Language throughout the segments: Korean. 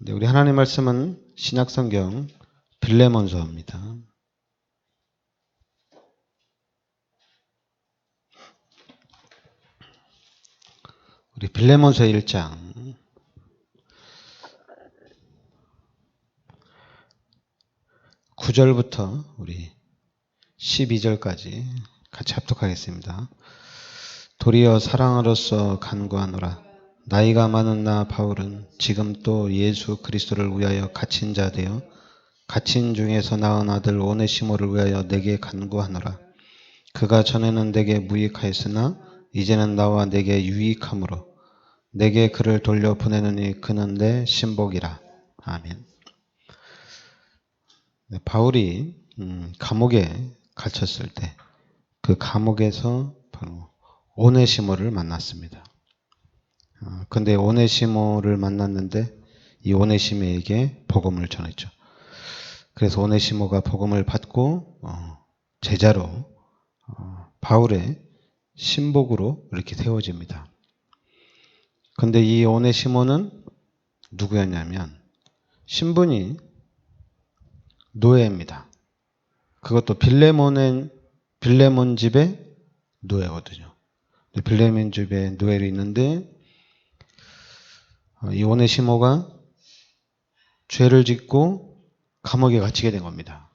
네, 우리 하나님 말씀은 신약성경 빌레몬서입니다. 우리 빌레몬서 1장 9절부터 우리 12절까지 같이 합독하겠습니다. 도리어 사랑으로서 간구하노라. 나이가 많은 나 바울은 지금 또 예수 그리스도를 위하여 갇힌 자 되어 갇힌 중에서 낳은 아들 오네시모를 위하여 내게 간구하노라. 그가 전에는 내게 무익하였으나 이제는 나와 내게 유익함으로 내게 그를 돌려 보내느니 그는 내 신복이라. 아멘. 네, 바울이 감옥에 갇혔을 때 그 감옥에서 바로 오네시모를 만났습니다. 근데 오네시모를 만났는데 이 오네시모에게 복음을 전했죠. 그래서 오네시모가 복음을 받고 제자로 바울의 신복으로 이렇게 세워집니다. 근데 이 오네시모는 누구였냐면 신분이 노예입니다. 그것도 빌레몬 집의 노예거든요. 빌레몬 집에 노예로 있는데 이 오네시모가 죄를 짓고 감옥에 갇히게 된 겁니다.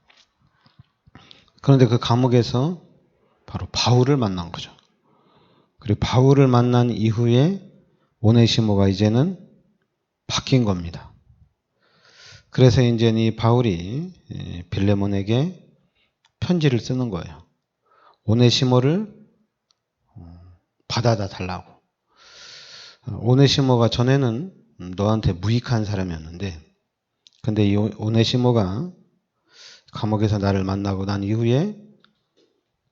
그런데 그 감옥에서 바로 바울을 만난 거죠. 그리고 바울을 만난 이후에 오네시모가 이제는 바뀐 겁니다. 그래서 이제 이 바울이 빌레몬에게 편지를 쓰는 거예요. 오네시모를 받아다 달라고. 오네시모가 전에는 너한테 무익한 사람이었는데 근데 이 오네시모가 감옥에서 나를 만나고 난 이후에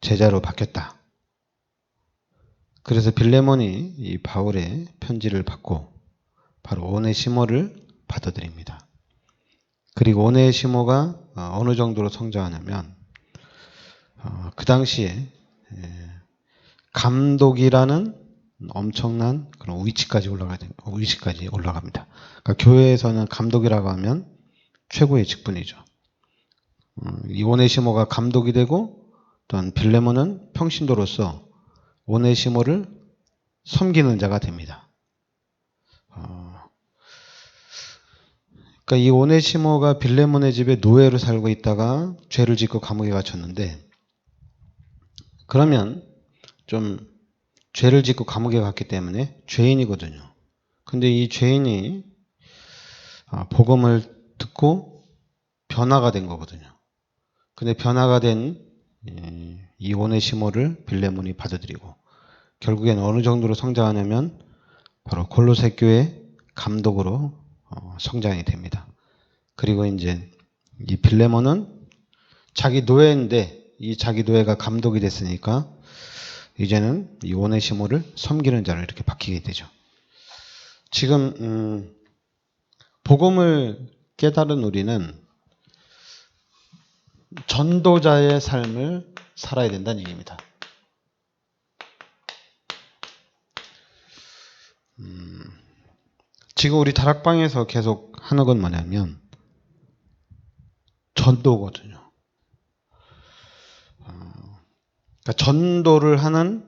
제자로 바뀌었다. 그래서 빌레몬이 이 바울의 편지를 받고 바로 오네시모를 받아들입니다. 그리고 오네시모가 어느 정도로 성장하냐면 그 당시에 감독이라는 엄청난 그런 위치까지 올라갑니다. 그러니까 교회에서는 감독이라고 하면 최고의 직분이죠. 이 오네시모가 감독이 되고 또한 빌레몬은 평신도로서 오네시모를 섬기는 자가 됩니다. 그러니까 이 오네시모가 빌레몬의 집에 노예로 살고 있다가 죄를 짓고 감옥에 갇혔는데 그러면 좀 죄를 짓고 감옥에 갔기 때문에 죄인이거든요. 근데 이 죄인이 복음을 듣고 변화가 된 거거든요. 근데 변화가 된 이 오네시모를 빌레몬이 받아들이고 결국엔 어느 정도로 성장하냐면 바로 골로새 교회 감독으로 성장이 됩니다. 그리고 이제 이 빌레몬은 자기 노예인데 이 자기 노예가 감독이 됐으니까 이제는 이 오네시모를 섬기는 자로 이렇게 바뀌게 되죠. 지금 복음을 깨달은 우리는 전도자의 삶을 살아야 된다는 얘기입니다. 지금 우리 다락방에서 계속 하는 건 뭐냐면 전도거든요. 그러니까 전도를 하는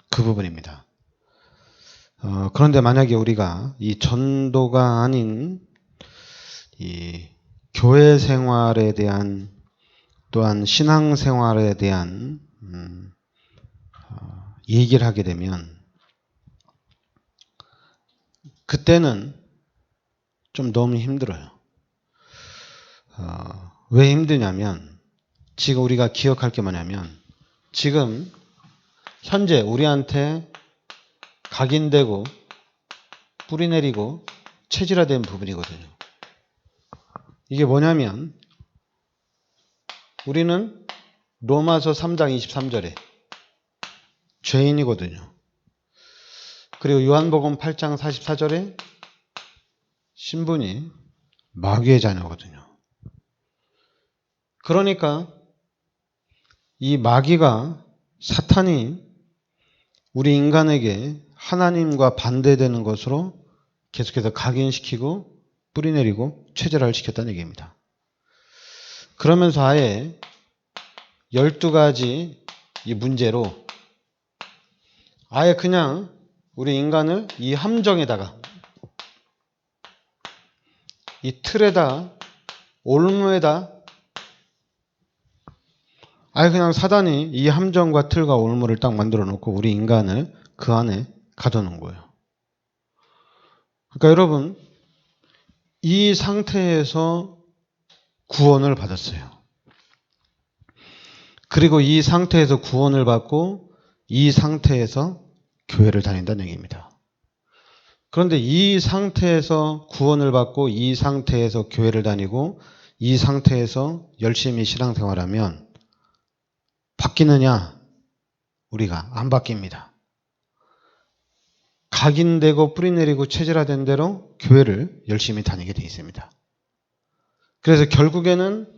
그 부분입니다. 그런데 만약에 우리가 이 전도가 아닌 이 교회 생활에 대한 또한 신앙 생활에 대한 얘기를 하게 되면 그때는 좀 너무 힘들어요. 왜 힘드냐면 지금 우리가 기억할 게 뭐냐면 지금 현재 우리한테 각인되고 뿌리내리고 체질화된 부분이거든요. 이게 뭐냐면 우리는 로마서 3장 23절에 죄인이거든요. 그리고 요한복음 8장 44절에 신분이 마귀의 자녀거든요. 그러니까 이 마귀가 사탄이 우리 인간에게 하나님과 반대되는 것으로 계속해서 각인시키고 뿌리내리고 체질화를 시켰다는 얘기입니다. 그러면서 아예 12가지 이 문제로 아예 그냥 우리 인간을 이 함정에다가 이 틀에다 올무에다 아예 그냥 사단이 이 함정과 틀과 올무를 딱 만들어 놓고 우리 인간을 그 안에 가둬놓은 거예요. 그러니까 여러분 이 상태에서 구원을 받았어요. 그리고 이 상태에서 구원을 받고 이 상태에서 교회를 다닌다는 얘기입니다. 그런데 이 상태에서 구원을 받고 이 상태에서 교회를 다니고 이 상태에서 열심히 신앙생활하면 바뀌느냐? 우리가 안 바뀝니다. 각인되고 뿌리내리고 체질화된 대로 교회를 열심히 다니게 되어 있습니다. 그래서 결국에는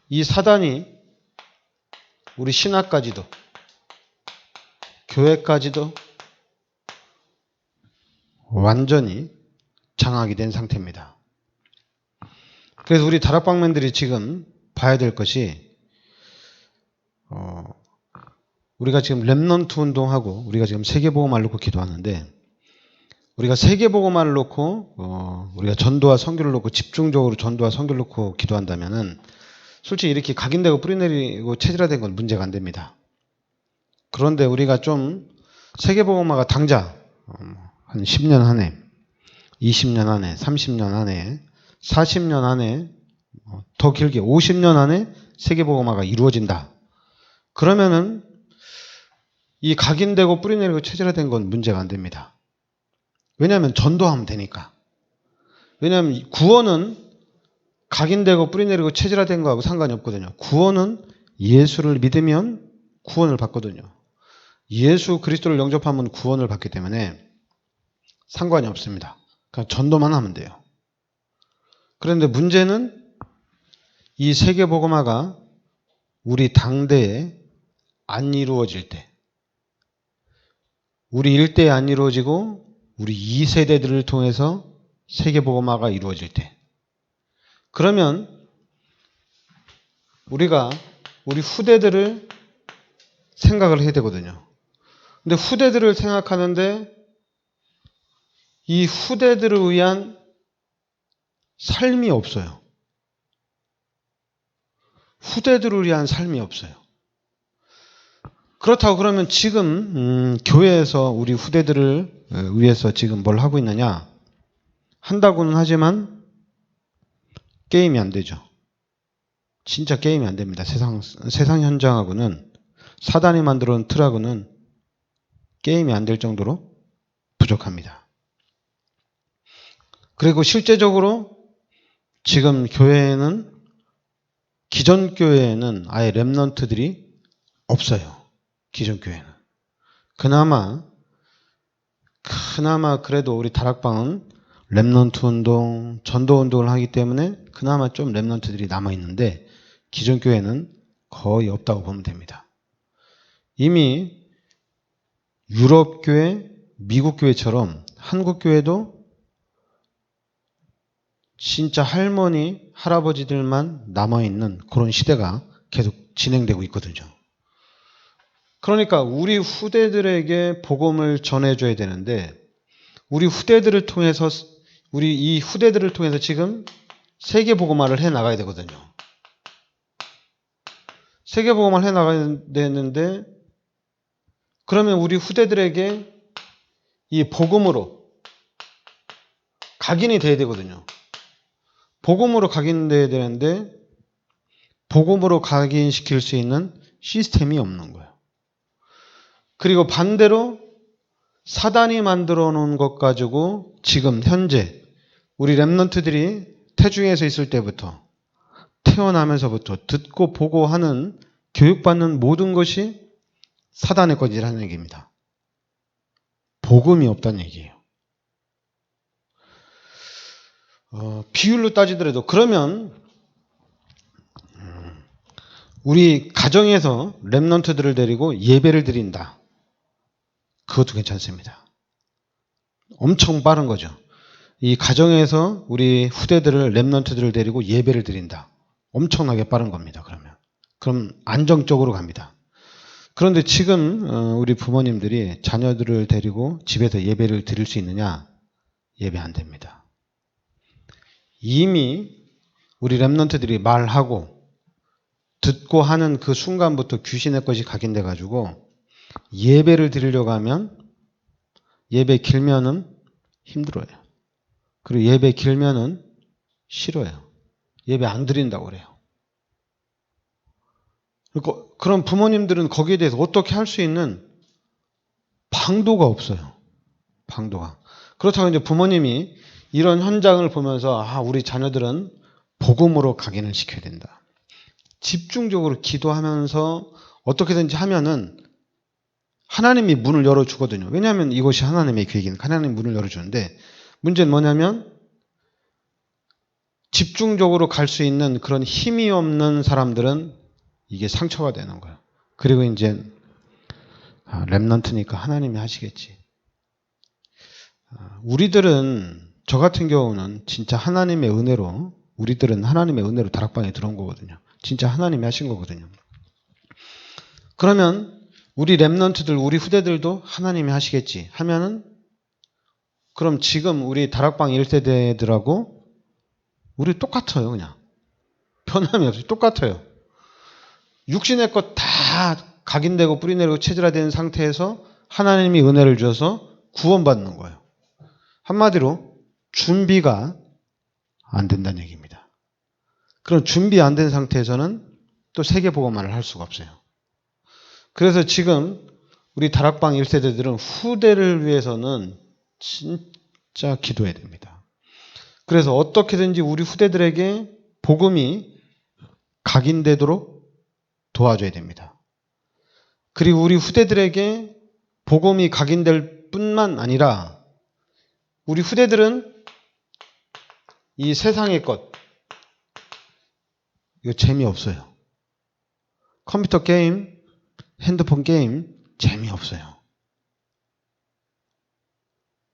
이 사단이 우리 신학까지도 교회까지도 완전히 장악이 된 상태입니다. 그래서 우리 다락방맨들이 지금 봐야 될 것이 우리가 지금 렘넌트 운동하고 우리가 지금 세계복음화를 놓고 기도하는데 우리가 세계복음화를 놓고 우리가 전도와 선교를 놓고 집중적으로 전도와 선교를 놓고 기도한다면은 솔직히 이렇게 각인되고 뿌리내리고 체질화된 건 문제가 안 됩니다. 그런데 우리가 좀 세계복음화가 당장 한 10년 안에 20년 안에 30년 안에 40년 안에 더 길게 50년 안에 세계복음화가 이루어진다. 그러면은 이 각인되고 뿌리내리고 체질화된 건 문제가 안 됩니다. 왜냐하면 전도하면 되니까. 왜냐하면 구원은 각인되고 뿌리내리고 체질화된 거하고 상관이 없거든요. 구원은 예수를 믿으면 구원을 받거든요. 예수 그리스도를 영접하면 구원을 받기 때문에 상관이 없습니다. 그냥 전도만 하면 돼요. 그런데 문제는 이 세계복음화가 우리 당대에 안 이루어질 때, 우리 일대에 안 이루어지고 우리 2세대들을 통해서 세계복음화가 이루어질 때, 그러면 우리가 우리 후대들을 생각을 해야 되거든요. 근데 후대들을 생각하는데 이 후대들을 위한 삶이 없어요. 후대들을 위한 삶이 없어요. 그렇다고 그러면 지금 교회에서 우리 후대들을 위해서 지금 뭘 하고 있느냐? 한다고는 하지만 게임이 안 되죠. 진짜 게임이 안 됩니다. 세상 현장하고는 사단이 만들어 놓은 틀하고는 게임이 안 될 정도로 부족합니다. 그리고 실제적으로 지금 교회에는 기존 교회에는 아예 렘넌트들이 없어요. 기존 교회는. 그나마 그래도 우리 다락방은 렘넌트 운동, 전도 운동을 하기 때문에 그나마 좀 렘넌트들이 남아있는데 기존 교회는 거의 없다고 보면 됩니다. 이미 유럽 교회, 미국 교회처럼 한국 교회도 진짜 할머니, 할아버지들만 남아있는 그런 시대가 계속 진행되고 있거든요. 그러니까 우리 후대들에게 복음을 전해줘야 되는데 우리 후대들을 통해서 지금 세계복음화를 해나가야 되거든요. 세계복음화를 해나가야 되는데 그러면 우리 후대들에게 이 복음으로 각인이 돼야 되거든요. 복음으로 각인돼야 되는데 복음으로 각인시킬 수 있는 시스템이 없는 거예요. 그리고 반대로 사단이 만들어 놓은 것 가지고 지금 현재 우리 렘넌트들이 태중에서 있을 때부터 태어나면서부터 듣고 보고 하는 교육받는 모든 것이 사단의 것이라는 얘기입니다. 복음이 없다는 얘기예요. 비율로 따지더라도 그러면 우리 가정에서 렘넌트들을 데리고 예배를 드린다. 그것도 괜찮습니다. 엄청 빠른 거죠. 이 가정에서 우리 후대들을 렘넌트들을 데리고 예배를 드린다. 엄청나게 빠른 겁니다. 그럼 안정적으로 갑니다. 그런데 지금 우리 부모님들이 자녀들을 데리고 집에서 예배를 드릴 수 있느냐? 예배 안 됩니다. 이미 우리 렘넌트들이 말하고 듣고 하는 그 순간부터 귀신의 것이 각인돼 가지고 예배를 드리려고 하면 예배 길면은 힘들어요. 그리고 예배 길면은 싫어요. 예배 안 드린다고 그래요. 그럼 부모님들은 거기에 대해서 어떻게 할 수 있는 방도가 없어요. 방도가. 그렇다고 이제 부모님이 이런 현장을 보면서 우리 자녀들은 복음으로 각인을 시켜야 된다. 집중적으로 기도하면서 어떻게든지 하면은 하나님이 문을 열어주거든요. 왜냐하면 이것이 하나님의 계획이니까 하나님이 문을 열어주는데 문제는 뭐냐면 집중적으로 갈 수 있는 그런 힘이 없는 사람들은 이게 상처가 되는 거예요. 그리고 이제 렘넌트니까 하나님이 하시겠지. 우리들은 저 같은 경우는 진짜 하나님의 은혜로 우리들은 하나님의 은혜로 다락방에 들어온 거거든요. 진짜 하나님이 하신 거거든요. 그러면 우리 렘넌트들, 우리 후대들도 하나님이 하시겠지 하면은 그럼 지금 우리 다락방 1세대들하고 우리 똑같아요. 그냥 변함이 없어요. 똑같아요. 육신의 것 다 각인되고 뿌리내리고 체질화된 상태에서 하나님이 은혜를 주셔서 구원받는 거예요. 한마디로 준비가 안 된다는 얘기입니다. 그럼 준비 안 된 상태에서는 또 세계복음만을 할 수가 없어요. 그래서 지금 우리 다락방 1세대들은 후대를 위해서는 진짜 기도해야 됩니다. 그래서 어떻게든지 우리 후대들에게 복음이 각인되도록 도와줘야 됩니다. 그리고 우리 후대들에게 복음이 각인될 뿐만 아니라 우리 후대들은 이 세상의 것 이거 재미없어요. 컴퓨터 게임, 핸드폰 게임 재미없어요.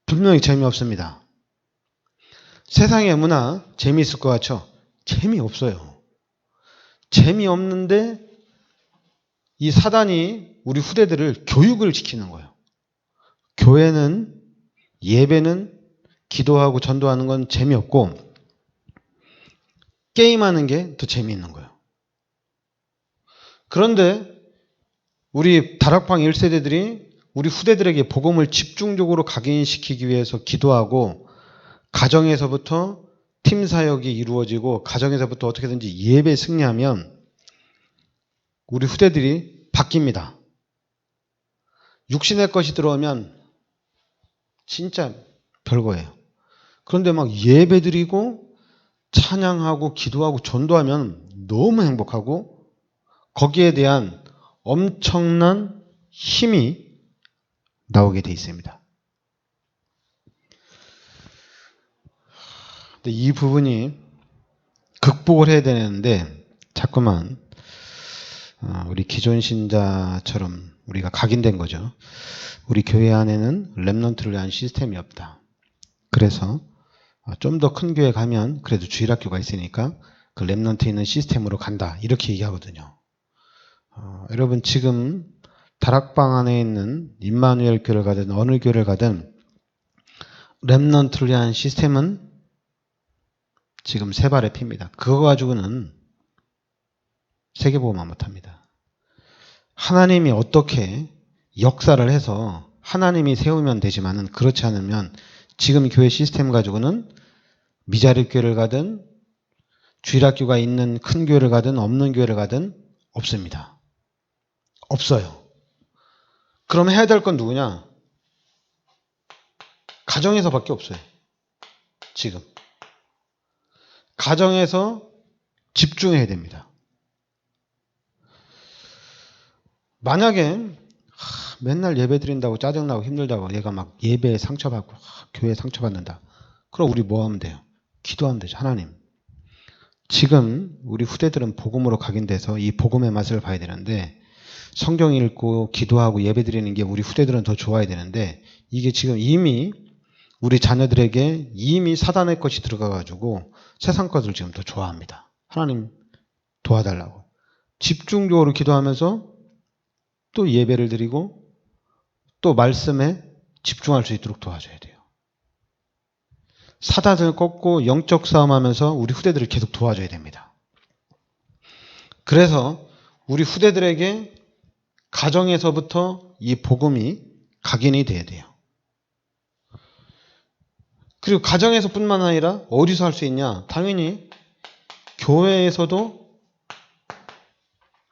분명히 재미없습니다. 세상의 문화 재미있을 것 같죠? 재미없어요. 재미없는데 이 사단이 우리 후대들을 교육을 시키는 거예요. 교회는 예배는 기도하고 전도하는 건 재미없고 게임하는 게 더 재미있는 거예요. 그런데 우리 다락방 1세대들이 우리 후대들에게 복음을 집중적으로 각인시키기 위해서 기도하고 가정에서부터 팀 사역이 이루어지고 가정에서부터 어떻게든지 예배 승리하면 우리 후대들이 바뀝니다. 육신의 것이 들어오면 진짜 별거예요. 그런데 막 예배 드리고 찬양하고 기도하고 전도하면 너무 행복하고 거기에 대한 엄청난 힘이 나오게 돼 있습니다. 근데 이 부분이 극복을 해야 되는데 자꾸만 우리 기존 신자처럼 우리가 각인된 거죠. 우리 교회 안에는 렘넌트를 위한 시스템이 없다. 그래서 좀 더 큰 교회 가면 그래도 주일학교가 있으니까 그 렘넌트 있는 시스템으로 간다. 이렇게 얘기하거든요. 여러분 지금 다락방 안에 있는 임마누엘 교회를 가든 어느 교회를 가든 렘넌트를 위한 시스템은 지금 세 발의 피입니다. 그거 가지고는 세계복음만 못합니다. 하나님이 어떻게 역사를 해서 하나님이 세우면 되지만은 그렇지 않으면 지금 교회 시스템 가지고는 미자립 교회를 가든 주일학교가 있는 큰 교회를 가든 없는 교회를 가든 없습니다. 없어요. 그럼 해야 될 건 누구냐? 가정에서밖에 없어요. 지금. 가정에서 집중해야 됩니다. 만약에 맨날 예배 드린다고 짜증나고 힘들다고 얘가 막 예배에 상처받고 교회에 상처받는다. 그럼 우리 뭐 하면 돼요? 기도하면 되죠. 하나님. 지금 우리 후대들은 복음으로 각인돼서 이 복음의 맛을 봐야 되는데 성경 읽고 기도하고 예배 드리는 게 우리 후대들은 더 좋아야 되는데 이게 지금 이미 우리 자녀들에게 이미 사단의 것이 들어가가지고 세상 것을 지금 더 좋아합니다. 하나님 도와달라고. 집중적으로 기도하면서 또 예배를 드리고 또 말씀에 집중할 수 있도록 도와줘야 돼요. 사단을 꺾고 영적 싸움하면서 우리 후대들을 계속 도와줘야 됩니다. 그래서 우리 후대들에게 가정에서부터 이 복음이 각인이 돼야 돼요. 그리고 가정에서뿐만 아니라 어디서 할 수 있냐? 당연히 교회에서도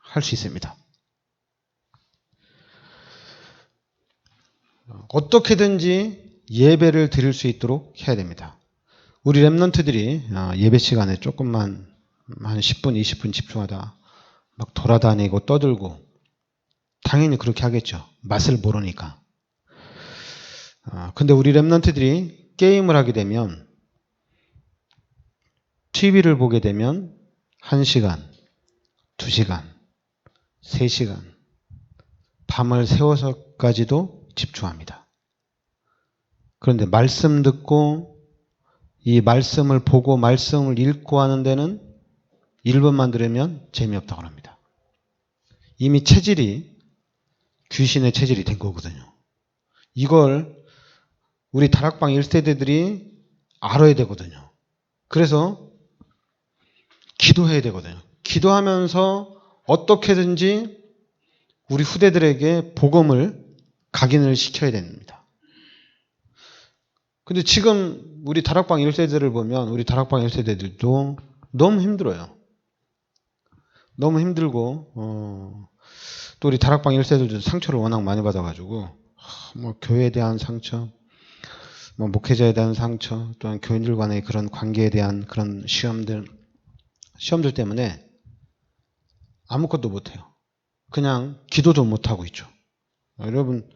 할 수 있습니다. 어떻게든지 예배를 드릴 수 있도록 해야 됩니다. 우리 랩런트들이 예배 시간에 조금만 한 10분, 20분 집중하다 막 돌아다니고 떠들고 당연히 그렇게 하겠죠. 맛을 모르니까. 근데 우리 랩런트들이 게임을 하게 되면 TV를 보게 되면 1시간, 2시간, 3시간 밤을 새워서까지도 집중합니다. 그런데 말씀 듣고 이 말씀을 보고 말씀을 읽고 하는 데는 1분만 들으면 재미없다고 합니다. 이미 체질이 귀신의 체질이 된 거거든요. 이걸 우리 다락방 1세대들이 알아야 되거든요. 그래서 기도해야 되거든요. 기도하면서 어떻게든지 우리 후대들에게 복음을 각인을 시켜야 됩니다. 근데 지금 우리 다락방 1세대를 보면 우리 다락방 1세대들도 너무 힘들어요. 너무 힘들고 또 우리 다락방 1세대들도 상처를 워낙 많이 받아가지고 뭐 교회에 대한 상처, 뭐 목회자에 대한 상처, 또한 교인들 간의 그런 관계에 대한 그런 시험들 때문에 아무것도 못해요. 그냥 기도도 못하고 있죠. 여러분,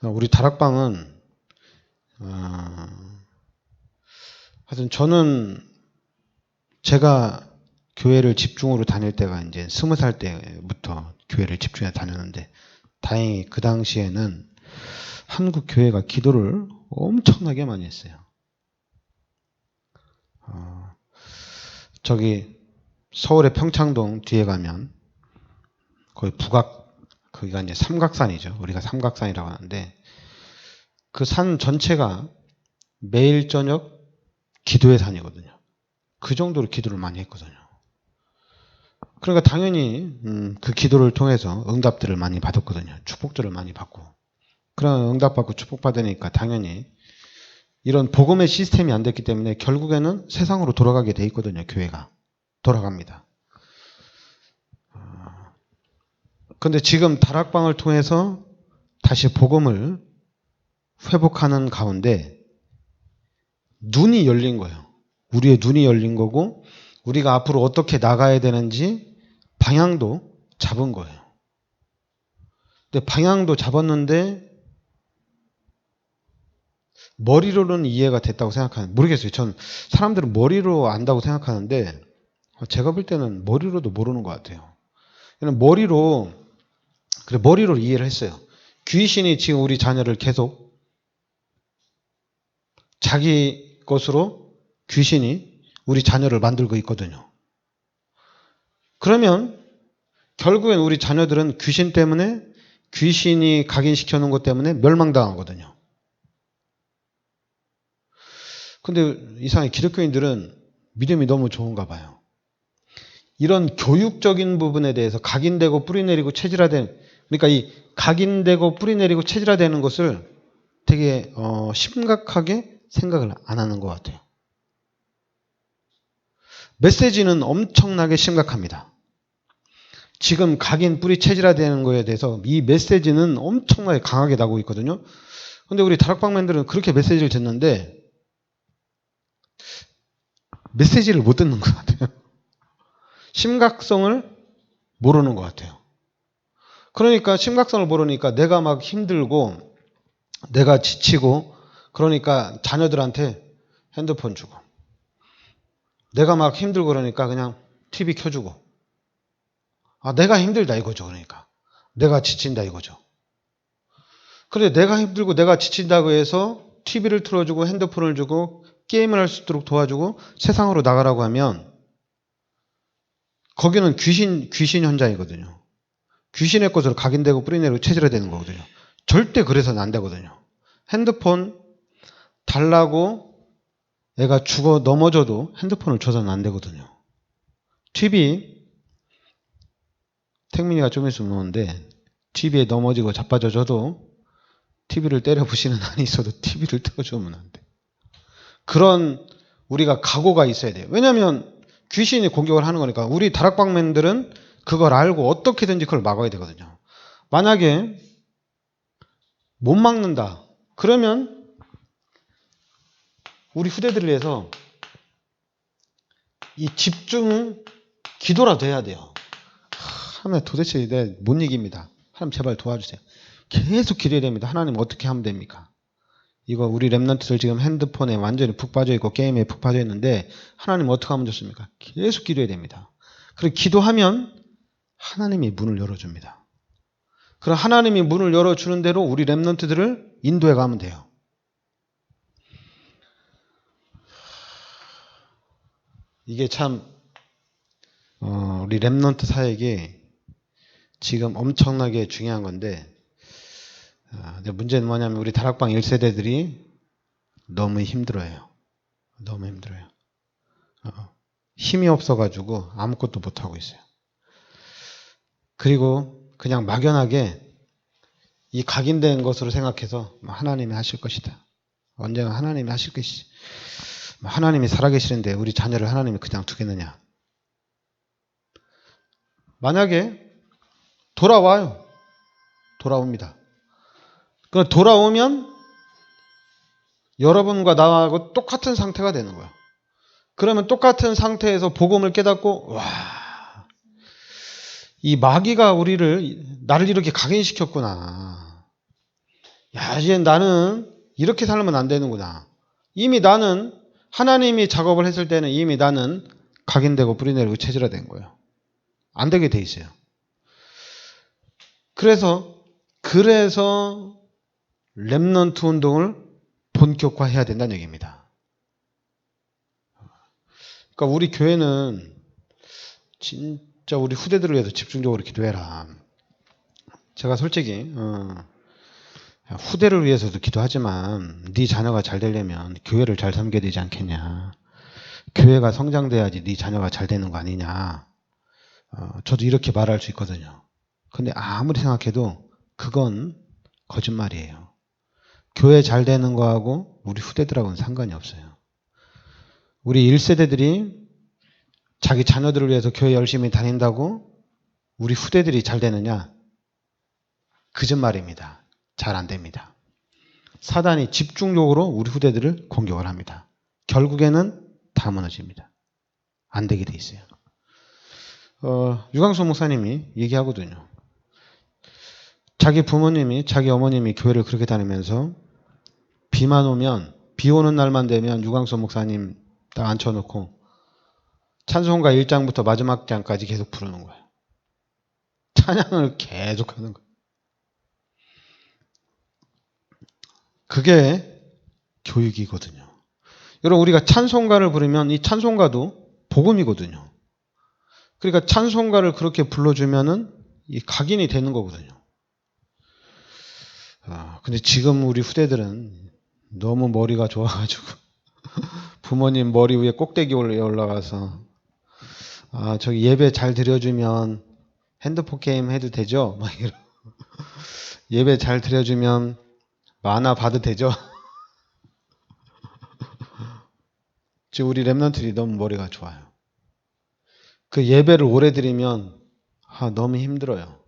우리 다락방은 하여튼 저는 제가 교회를 집중으로 다닐 때가 이제 20살 때부터 교회를 집중해서 다녔는데 다행히 그 당시에는 한국 교회가 기도를 엄청나게 많이 했어요. 저기 서울의 평창동 뒤에 가면 거기 거기가 이제 삼각산이죠. 우리가 삼각산이라고 하는데 그 산 전체가 매일 저녁 기도의 산이거든요. 그 정도로 기도를 많이 했거든요. 그러니까 당연히 그 기도를 통해서 응답들을 많이 받았거든요. 축복들을 많이 받고. 그런 응답받고 축복받으니까 당연히 이런 복음의 시스템이 안 됐기 때문에 결국에는 세상으로 돌아가게 돼 있거든요. 교회가. 돌아갑니다. 그런데 지금 다락방을 통해서 다시 복음을 회복하는 가운데 눈이 열린 거예요. 우리의 눈이 열린 거고 우리가 앞으로 어떻게 나가야 되는지 방향도 잡은 거예요. 근데 방향도 잡았는데 머리로는 이해가 됐다고 생각하는 모르겠어요. 전 사람들은 머리로 안다고 생각하는데 제가 볼 때는 머리로도 모르는 것 같아요. 머리로 이해를 했어요. 귀신이 지금 우리 자녀를 계속 자기 것으로 귀신이 우리 자녀를 만들고 있거든요. 그러면 결국엔 우리 자녀들은 귀신 때문에 귀신이 각인시켜 놓은 것 때문에 멸망당하거든요. 근데 이상하게 기독교인들은 믿음이 너무 좋은가 봐요. 이런 교육적인 부분에 대해서 각인되고 뿌리내리고 체질화된 그러니까 이 각인되고 뿌리내리고 체질화되는 것을 되게 심각하게 생각을 안 하는 것 같아요. 메시지는 엄청나게 심각합니다. 지금 각인 뿌리 체질화되는 거에 대해서 이 메시지는 엄청나게 강하게 나오고 있거든요. 근데 우리 다락방맨들은 그렇게 메시지를 듣는데 메시지를 못 듣는 것 같아요. 심각성을 모르는 것 같아요. 그러니까 심각성을 모르니까 내가 막 힘들고 내가 지치고 그러니까 자녀들한테 핸드폰 주고 내가 막 힘들고 그러니까 그냥 TV 켜주고 내가 힘들다 이거죠. 그러니까 내가 지친다 이거죠. 그런데 내가 힘들고 내가 지친다고 해서 TV를 틀어주고 핸드폰을 주고 게임을 할 수 있도록 도와주고 세상으로 나가라고 하면 거기는 귀신 현장이거든요. 귀신의 것으로 각인되고 뿌리내리고 체질화되는 거거든요. 절대 그래서는 안 되거든요. 핸드폰 달라고 애가 죽어 넘어져도 핸드폰을 줘서는 안 되거든요. TV, 택민이가 좀 있으면 오는데 TV에 넘어지고 자빠져져도 TV를 때려 부시는 한이 있어도 TV를 틀어주면 안 돼. 그런 우리가 각오가 있어야 돼요. 왜냐하면 귀신이 공격을 하는 거니까. 우리 다락방맨들은 그걸 알고 어떻게든지 그걸 막아야 되거든요. 만약에 못 막는다. 그러면 우리 후대들을 위해서 이 집중 기도라도 해야 돼요. 하나님 도대체 내가 못 이깁니다. 하나님 제발 도와주세요. 계속 기도해야 됩니다. 하나님 어떻게 하면 됩니까? 이거 우리 랩런트들 지금 핸드폰에 완전히 푹 빠져 있고 게임에 푹 빠져 있는데 하나님 어떻게 하면 좋습니까? 계속 기도해야 됩니다. 그리고 기도하면 하나님이 문을 열어줍니다. 그럼 하나님이 문을 열어주는 대로 우리 랩런트들을 인도해 가면 돼요. 이게 참 우리 랩런트 사역이 지금 엄청나게 중요한 건데 문제는 뭐냐면 우리 다락방 1세대들이 너무 힘들어요. 너무 힘들어요. 힘이 없어가지고 아무것도 못하고 있어요. 그리고 그냥 막연하게 이 각인된 것으로 생각해서 하나님이 하실 것이다. 언젠가 하나님이 하실 것이지. 하나님이 살아계시는데 우리 자녀를 하나님이 그냥 두겠느냐. 만약에 돌아와요. 돌아옵니다. 그 돌아오면 여러분과 나하고 똑같은 상태가 되는 거예요. 그러면 똑같은 상태에서 복음을 깨닫고 와, 이 마귀가 나를 이렇게 각인시켰구나. 야, 이제 나는 이렇게 살면 안 되는구나. 이미 나는 하나님이 작업을 했을 때는 이미 나는 각인되고 뿌리내리고 체질화된 거예요. 안 되게 돼 있어요. 그래서 렘넌트 운동을 본격화해야 된다는 얘기입니다. 그러니까 우리 교회는 진짜 우리 후대들을 위해서 집중적으로 기도해라. 제가 솔직히 후대를 위해서도 기도하지만 네 자녀가 잘 되려면 교회를 잘 섬겨야 되지 않겠냐. 교회가 성장돼야지 네 자녀가 잘 되는 거 아니냐. 저도 이렇게 말할 수 있거든요. 근데 아무리 생각해도 그건 거짓말이에요. 교회 잘 되는 거하고 우리 후대들하고는 상관이 없어요. 우리 1세대들이 자기 자녀들을 위해서 교회 열심히 다닌다고 우리 후대들이 잘 되느냐? 거짓말입니다. 잘 안 됩니다. 사단이 집중적으로 우리 후대들을 공격을 합니다. 결국에는 다 무너집니다. 안 되게 돼 있어요. 유광수 목사님이 얘기하거든요. 자기 부모님이, 자기 어머님이 교회를 그렇게 다니면서 비만 오면, 비 오는 날만 되면 유광수 목사님 딱 앉혀놓고 찬송가 1장부터 마지막 장까지 계속 부르는 거예요. 찬양을 계속 하는 거예요. 그게 교육이거든요. 여러분, 우리가 찬송가를 부르면 이 찬송가도 복음이거든요. 그러니까 찬송가를 그렇게 불러주면은 이 각인이 되는 거거든요. 근데 지금 우리 후대들은 너무 머리가 좋아가지고 부모님 머리 위에 꼭대기 올라가서 저기 예배 잘 드려주면 핸드폰 게임 해도 되죠? 막 이러. 예배 잘 드려주면 만화 봐도 되죠? 지금 우리 랩런트들이 너무 머리가 좋아요. 그 예배를 오래 드리면 너무 힘들어요.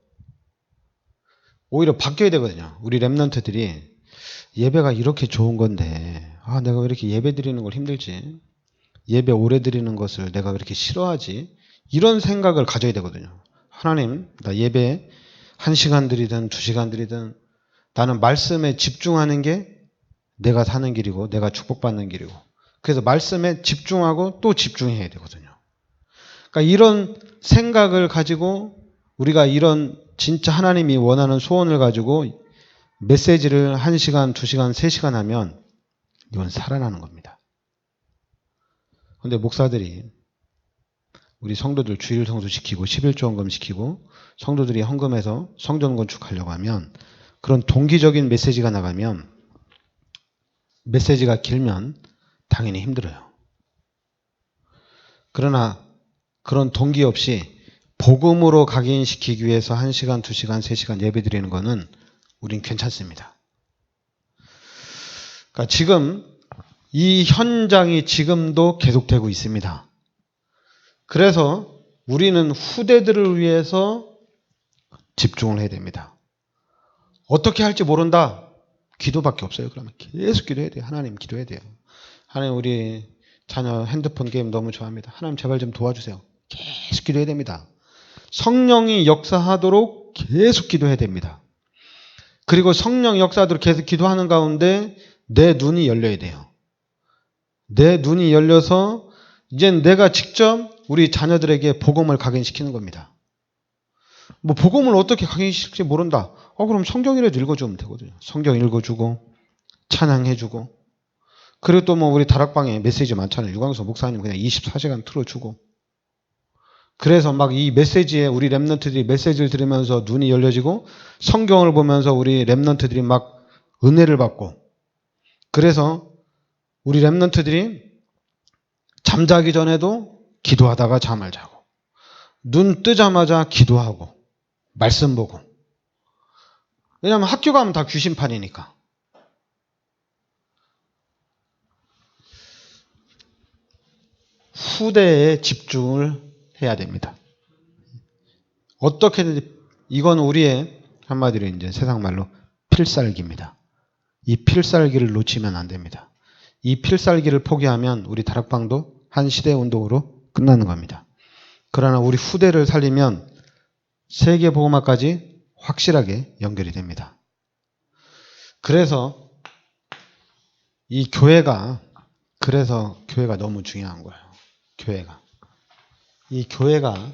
오히려 바뀌어야 되거든요. 우리 랩런트들이 예배가 이렇게 좋은 건데 내가 왜 이렇게 예배 드리는 걸 힘들지? 예배 오래 드리는 것을 내가 왜 이렇게 싫어하지? 이런 생각을 가져야 되거든요. 하나님, 나 예배 1시간 드리든 2시간 드리든 나는 말씀에 집중하는 게 내가 사는 길이고 내가 축복받는 길이고 그래서 말씀에 집중하고 또 집중해야 되거든요. 그러니까 이런 생각을 가지고 우리가 이런 진짜 하나님이 원하는 소원을 가지고 메시지를 1시간, 2시간, 3시간 하면 이건 살아나는 겁니다. 근데 목사들이 우리 성도들 주일 성수 시키고 11조 헌금 시키고 성도들이 헌금해서 성전 건축하려고 하면 그런 동기적인 메시지가 나가면 메시지가 길면 당연히 힘들어요. 그러나 그런 동기 없이 복음으로 각인시키기 위해서 1시간, 2시간, 3시간 예배 드리는 거는 우린 괜찮습니다. 그러니까 지금 이 현장이 지금도 계속되고 있습니다. 그래서 우리는 후대들을 위해서 집중을 해야 됩니다. 어떻게 할지 모른다. 기도밖에 없어요. 그러면 계속 기도해야 돼요. 하나님 기도해야 돼요. 하나님 우리 자녀 핸드폰 게임 너무 좋아합니다. 하나님 제발 좀 도와주세요. 계속 기도해야 됩니다. 성령이 역사하도록 계속 기도해야 됩니다. 그리고 성령 역사하도록 계속 기도하는 가운데 내 눈이 열려야 돼요. 내 눈이 열려서 이제 내가 직접 우리 자녀들에게 복음을 각인시키는 겁니다. 뭐 복음을 어떻게 각인시킬지 모른다. 그럼 성경이라도 읽어주면 되거든요. 성경 읽어주고 찬양해주고 그리고 또 뭐 우리 다락방에 메시지 많잖아요. 유광수 목사님 그냥 24시간 틀어주고 그래서 막 이 메시지에 우리 랩런트들이 메시지를 들으면서 눈이 열려지고 성경을 보면서 우리 랩런트들이 막 은혜를 받고 그래서 우리 랩런트들이 잠자기 전에도 기도하다가 잠을 자고 눈 뜨자마자 기도하고 말씀 보고 왜냐하면 학교 가면 다 귀신판이니까 후대에 집중을 해야 됩니다. 어떻게든 이건 우리의 한마디로 이제 세상 말로 필살기입니다. 이 필살기를 놓치면 안 됩니다. 이 필살기를 포기하면 우리 다락방도 한 시대 운동으로 끝나는 겁니다. 그러나 우리 후대를 살리면 세계 복음화까지 확실하게 연결이 됩니다. 그래서 이 교회가 너무 중요한 거예요. 이 교회가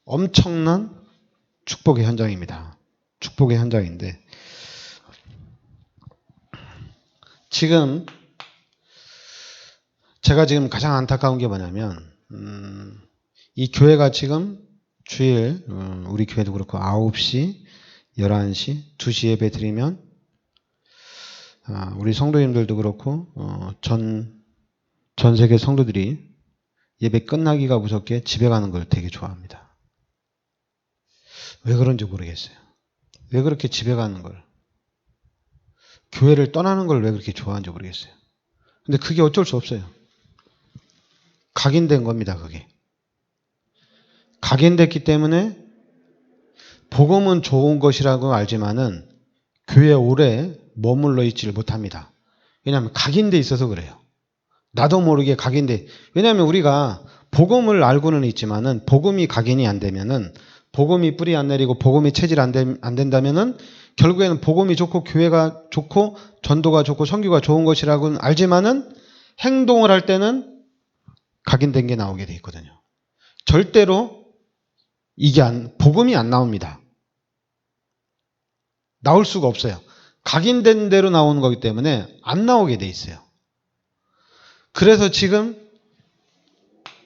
엄청난 축복의 현장입니다. 축복의 현장인데 지금 제가 지금 가장 안타까운 게 뭐냐면 이 교회가 지금 주일 우리 교회도 그렇고 9시, 11시, 2시 예배 드리면 우리 성도님들도 그렇고 전 세계 성도들이 예배 끝나기가 무섭게 집에 가는 걸 되게 좋아합니다. 왜 그런지 모르겠어요. 왜 그렇게 집에 가는 걸 교회를 떠나는 걸 왜 그렇게 좋아하는지 모르겠어요. 근데 그게 어쩔 수 없어요. 각인된 겁니다. 그게. 각인됐기 때문에 복음은 좋은 것이라고 알지만은 교회에 오래 머물러 있지를 못합니다. 왜냐하면 각인돼 있어서 그래요. 나도 모르게 각인돼. 왜냐하면 우리가 복음을 알고는 있지만은 복음이 각인이 안 되면은 복음이 뿌리 안 내리고 복음이 체질 안 된다면은 결국에는 복음이 좋고 교회가 좋고 전도가 좋고 선교가 좋은 것이라고는 알지만은 행동을 할 때는 각인된 게 나오게 돼 있거든요. 절대로 복음이 안 나옵니다. 나올 수가 없어요. 각인된 대로 나오는 거기 때문에 안 나오게 돼 있어요. 그래서 지금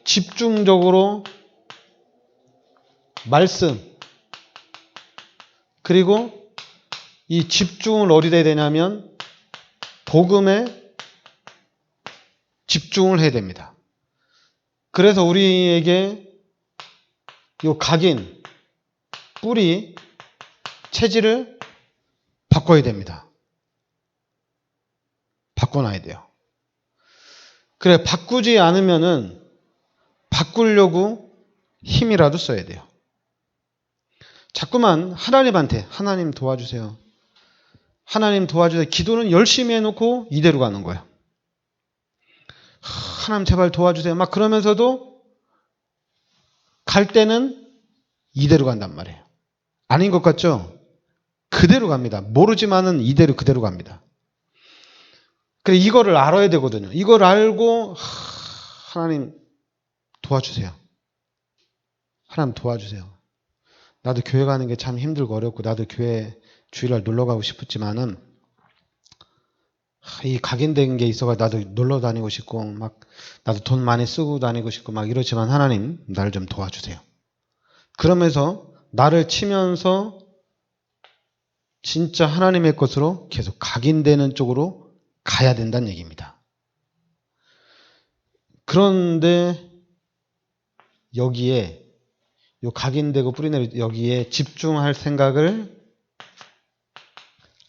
집중적으로 말씀 그리고 이 집중을 어디다 해야 되냐면 복음에 집중을 해야 됩니다. 그래서 우리에게 이 각인, 뿌리, 체질을 바꿔야 됩니다. 바꿔놔야 돼요. 그래, 바꾸지 않으면은 바꾸려고 힘이라도 써야 돼요. 자꾸만 하나님한테 하나님 도와주세요. 하나님 도와주세요. 기도는 열심히 해놓고 이대로 가는 거예요. 하나님 제발 도와주세요. 막 그러면서도 갈 때는 이대로 간단 말이에요. 아닌 것 같죠? 그대로 갑니다. 모르지만은 이대로 그대로 갑니다. 그래 이거를 알아야 되거든요. 이걸 알고 하나님 도와주세요. 하나님 도와주세요. 나도 교회 가는 게 참 힘들고 어렵고 나도 교회 주일날 놀러 가고 싶었지만은 이 각인된 게 있어가 나도 놀러 다니고 싶고 막 나도 돈 많이 쓰고 다니고 싶고 막 이러지만 하나님 나를 좀 도와주세요. 그러면서 나를 치면서 진짜 하나님의 것으로 계속 각인되는 쪽으로 가야 된다는 얘기입니다. 그런데 여기에 요 각인되고 뿌리내리 여기에 집중할 생각을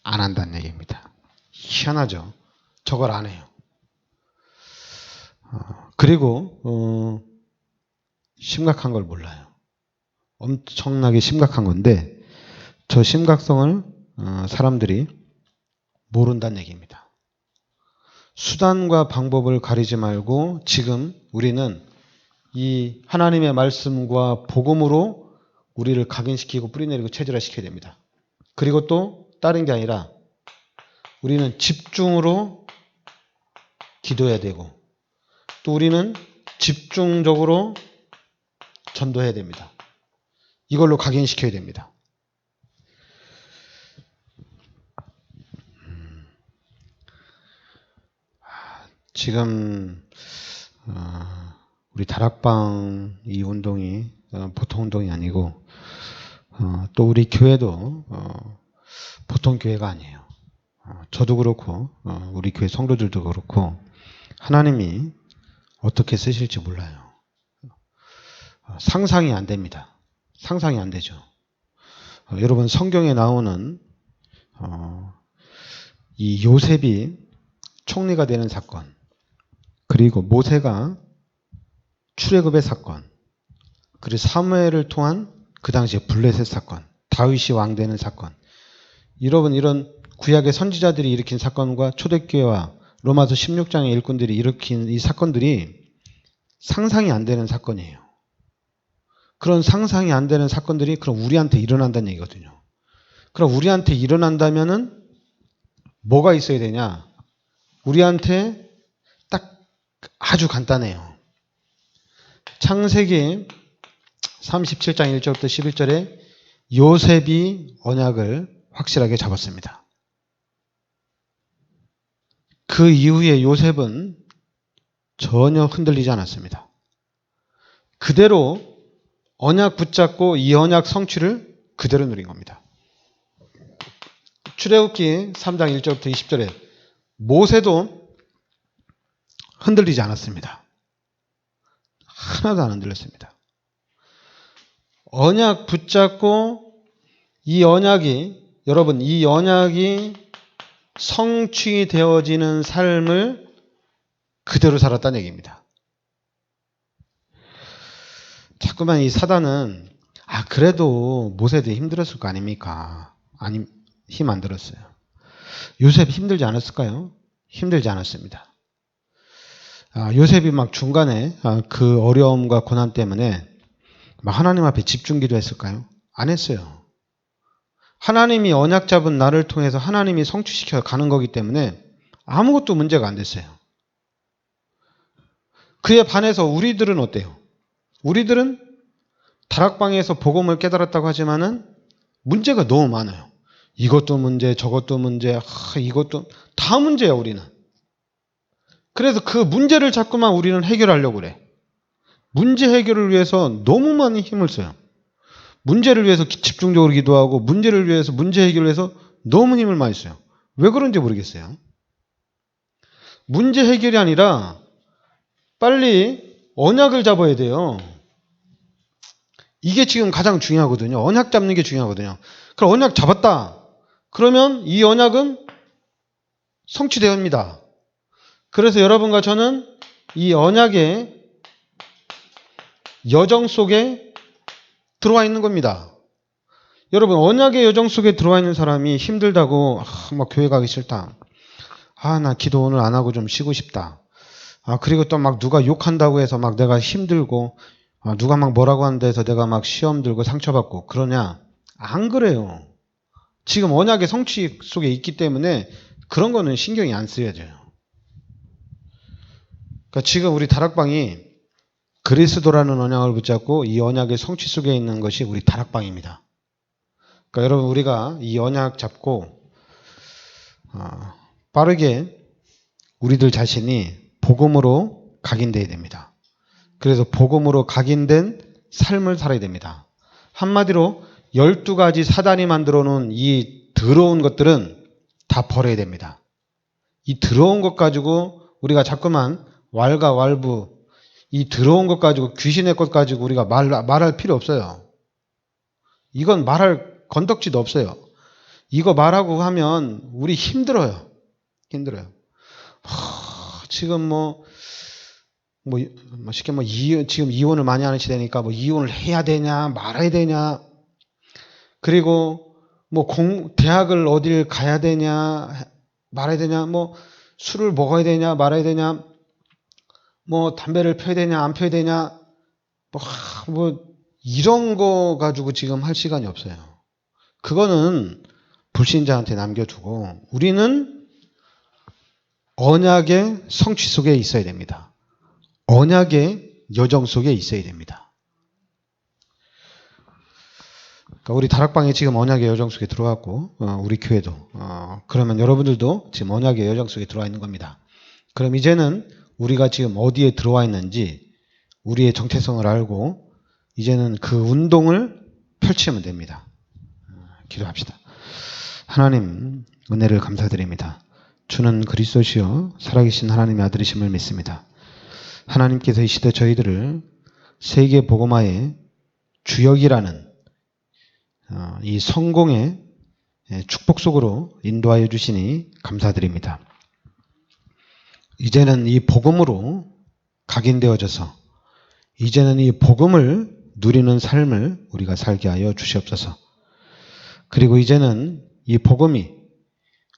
안 한다는 얘기입니다. 희한하죠. 저걸 안 해요. 그리고 심각한 걸 몰라요. 엄청나게 심각한 건데 저 심각성을 사람들이 모른다는 얘기입니다. 수단과 방법을 가리지 말고 지금 우리는 이 하나님의 말씀과 복음으로 우리를 각인시키고 뿌리내리고 체질화시켜야 됩니다. 그리고 또 다른 게 아니라 우리는 집중으로 기도해야 되고 또 우리는 집중적으로 전도해야 됩니다. 이걸로 각인시켜야 됩니다. 지금 우리 다락방 이 운동이 보통 운동이 아니고 또 우리 교회도 보통 교회가 아니에요. 저도 그렇고 우리 교회 성도들도 그렇고 하나님이 어떻게 쓰실지 몰라요. 상상이 안 됩니다. 상상이 안 되죠. 여러분 성경에 나오는 이 요셉이 총리가 되는 사건, 그리고 모세가 출애굽의 사건, 그리고 사무엘을 통한 그 당시에 블레셋 사건, 다윗이 왕 되는 사건, 여러분 이런 구약의 선지자들이 일으킨 사건과 초대교회와 로마서 16장의 일꾼들이 일으킨 이 사건들이 상상이 안 되는 사건이에요. 그런 상상이 안 되는 사건들이 그럼 우리한테 일어난다는 얘기거든요. 그럼 우리한테 일어난다면은 뭐가 있어야 되냐? 우리한테 딱 아주 간단해요. 창세기 37장 1절부터 11절에 요셉이 언약을 확실하게 잡았습니다. 그 이후에 요셉은 전혀 흔들리지 않았습니다. 그대로 언약 붙잡고 이 언약 성취를 그대로 누린 겁니다. 출애굽기 3장 1절부터 20절에 모세도 흔들리지 않았습니다. 하나도 안 흔들렸습니다. 언약 붙잡고 이 언약이 여러분 이 언약이 성취되어지는 삶을 그대로 살았다는 얘기입니다. 자꾸만 이 사단은 그래도 모세도 힘들었을 거 아닙니까? 아니 힘 안 들었어요. 요셉 힘들지 않았을까요? 힘들지 않았습니다. 요셉이 막 중간에 그 어려움과 고난 때문에 막 하나님 앞에 집중 기도했을까요? 안 했어요. 하나님이 언약 잡은 나를 통해서 하나님이 성취시켜 가는 거기 때문에 아무것도 문제가 안 됐어요. 그에 반해서 우리들은 어때요? 우리들은 다락방에서 복음을 깨달았다고 하지만은 문제가 너무 많아요. 이것도 문제, 저것도 문제, 이것도 다 문제야 우리는. 그래서 그 문제를 자꾸만 우리는 해결하려고 그래. 문제 해결을 위해서 너무 많이 힘을 써요. 문제를 위해서 집중적으로 기도하고 문제를 위해서 문제 해결을 위해서 너무 힘을 많이 써요. 왜 그런지 모르겠어요. 문제 해결이 아니라 빨리 언약을 잡아야 돼요. 이게 지금 가장 중요하거든요. 언약 잡는 게 중요하거든요. 그럼 언약 잡았다. 그러면 이 언약은 성취되옵니다. 그래서 여러분과 저는 이 언약의 여정 속에 들어와 있는 겁니다. 여러분 언약의 여정 속에 들어와 있는 사람이 힘들다고 막 교회 가기 싫다. 나 기도 오늘 안 하고 좀 쉬고 싶다. 그리고 또 막 누가 욕한다고 해서 막 내가 힘들고 누가 막 뭐라고 한다 해서 내가 막 시험 들고 상처받고 그러냐? 안 그래요. 지금 언약의 성취 속에 있기 때문에 그런 거는 신경이 안 쓰여져요. 그러니까 지금 우리 다락방이 그리스도라는 언약을 붙잡고 이 언약의 성취 속에 있는 것이 우리 다락방입니다. 그러니까 여러분 우리가 이 언약 잡고 빠르게 우리들 자신이 복음으로 각인되어야 됩니다. 그래서 복음으로 각인된 삶을 살아야 됩니다. 한마디로 12가지 사단이 만들어 놓은 이 더러운 것들은 다 버려야 됩니다. 이 더러운 것 가지고 우리가 자꾸만 왈가왈부, 이 더러운 것 가지고, 귀신의 것 가지고 우리가 말할 필요 없어요. 이건 말할 건덕지도 없어요. 이거 말하고 하면 우리 힘들어요. 지금 쉽게 지금 이혼을 많이 하는 시대니까 이혼을 해야 되냐, 말아야 되냐, 그리고 대학을 어딜 가야 되냐, 말아야 되냐, 술을 먹어야 되냐, 말아야 되냐, 담배를 펴야 되냐, 안 펴야 되냐, 이런 거 가지고 지금 할 시간이 없어요. 그거는 불신자한테 남겨두고 우리는 언약의 성취 속에 있어야 됩니다. 언약의 여정 속에 있어야 됩니다. 그러니까 우리 다락방에 지금 언약의 여정 속에 들어왔고 우리 교회도 그러면 여러분들도 지금 언약의 여정 속에 들어와 있는 겁니다. 그럼 이제는 우리가 지금 어디에 들어와 있는지 우리의 정체성을 알고 이제는 그 운동을 펼치면 됩니다. 기도합시다. 하나님, 은혜를 감사드립니다. 주는 그리스도시요 살아계신 하나님의 아들이심을 믿습니다. 하나님께서 이 시대 저희들을 세계 복음화의 주역이라는 이 성공의 축복 속으로 인도하여 주시니 감사드립니다. 이제는 이 복음으로 각인되어져서 이제는 이 복음을 누리는 삶을 우리가 살게 하여 주시옵소서. 그리고 이제는 이 복음이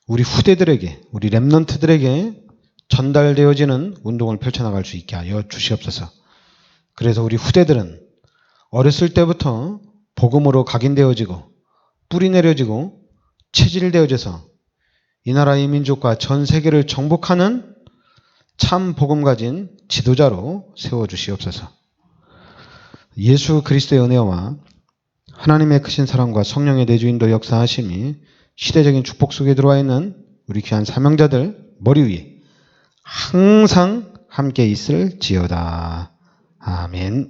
우리 후대들에게, 우리 렘넌트들에게 전달되어지는 운동을 펼쳐나갈 수 있게 하여 주시옵소서. 그래서 우리 후대들은 어렸을 때부터 복음으로 각인되어지고 뿌리 내려지고 체질되어져서 이 나라 이 민족과 전 세계를 정복하는 참 복음 가진 지도자로 세워주시옵소서. 예수 그리스도의 은혜와 하나님의 크신 사랑과 성령의 내주인도 역사하심이 시대적인 축복 속에 들어와 있는 우리 귀한 사명자들 머리 위에 항상 함께 있을지어다. 아멘.